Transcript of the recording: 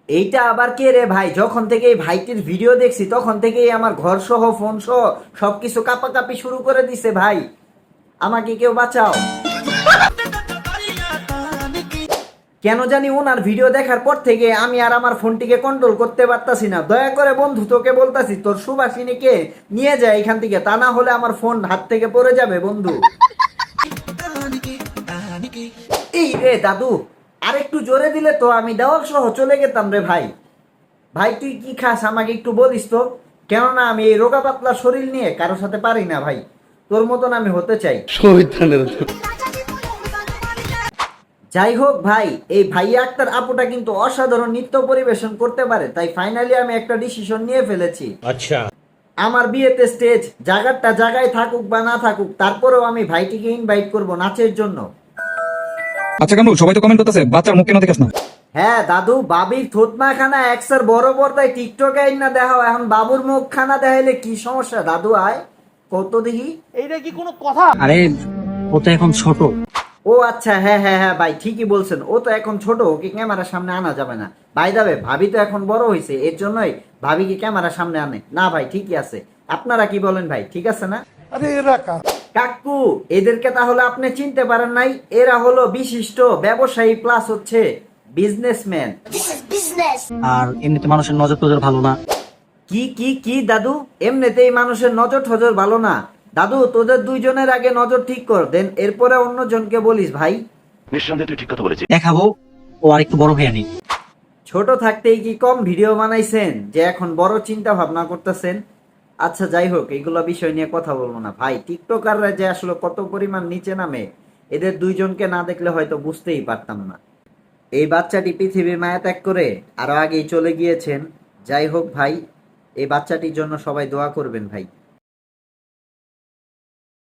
এইটা আবার কে রে ভাই? যখন থেকে এই ভাইটির ভিডিও দেখছি তখন থেকেই আমার ঘর সহ ফোন সহ সবকিছু কাঁপাকাঁপি শুরু করে দিছে ভাই। আমাকে কেউ বাঁচাও। কেন জানি ওনার ভিডিও দেখার পর থেকে আমি আর আমার ফোনটিকে কন্ট্রোল করতে পারতাছি না। দয়া করে বন্ধু তোকে বলতাছি, তোর সুবাসিনীকে নিয়ে যায় এখান থেকে, তা না হলে আমার ফোন হাত থেকে পড়ে যাবে বন্ধু। এই রে দাদু, আর একটু জোরে দিলে তো আমি দেওয়াল সহ চলে যেতাম রে ভাই। ভাই তুই কি খাস আমাকে একটু বলিস তো, কেননা আমি এই রোগা পাতলা শরীর নিয়ে কারোর সাথে পারি না ভাই। তোর মতন আমি হতে চাই। যাই হোক ভাই, এই ভাইয়া আক্তার আপুটা কিন্তু অসাধারণ নৃত্য পরিবেশন করতে পারে, তাই ফাইনালি আমি একটা ডিসিশন নিয়ে ফেলেছি। আচ্ছা। আমার বিয়েতে স্টেজ জায়গাটা জায়গায় থাকুক বা না থাকুক, তারপরেও আমি ভাইটিকে ইনভাইট করব নাচের জন্য। আচ্ছা কামরুল, সবাই তো কমেন্ট করতেছে বাচ্চার মুখ কেন দেখাস না? হ্যাঁ দাদু, বাবির থুতমা খানা একসার বড় পর্দায় টিকটকে আইন না দেখাও, এখন বাবুর মুখ খানা দেখাইলে কি সমস্যা দাদু? আয় কত দেখি। আরে ও তো এখন ছোট। ও আচ্ছা, হ্যাঁ হ্যাঁ হ্যাঁ ভাই, ঠিকই বলছেন, ও তো এখন ছোট, ওকে ক্যামেরার সামনে আনা যাবে না। ভাই দাবে, ভাবি তো এখন বড় হয়েছে, এর জন্যই ভাবিকে ক্যামেরার সামনে আনে না। ভাই ঠিকই আছে, আপনারা কি বলেন ভাই? ঠিক আছে না? কাকু, এদেরকে তাহলে আপনি চিনতে পারেন নাই? এরা হলো বিশিষ্ট ব্যবসায়ী প্লাস হচ্ছে বিজনেসম্যান। আর এমনিতে মানুষের নজর টজর ভালো না। কি কি কি দাদু? এমনিতেই মানুষের নজর ঠজর ভালো না দাদু। তোদের দুইজনের আগে নজর ঠিক কর, দেন এরপরে অন্য জনকে বলিস ভাই। নিঃসন্দেহে তুই ঠিক কথা বলেছিস। দেখাবো ও আর একটু বড় হয়ে নি। ছোট থাকতেই কি কম ভিডিও বানাইছেন যে এখন বড় চিন্তা ভাবনা করতেছেন? আচ্ছা যাই হোক, এইগুলো বিষয় নিয়ে কথা বলবো না ভাই। টিকটকাররা যে আসলে কত পরিমাণ নিচে নামে, এদের দুইজনকে না দেখলে হয়তো বুঝতেই পারতাম না। এই বাচ্চাটি পৃথিবীর মায়া ত্যাগ করে আরো আগেই চলে গিয়েছেন। যাই হোক ভাই, এই বাচ্চাটির জন্য সবাই দোয়া করবেন ভাই।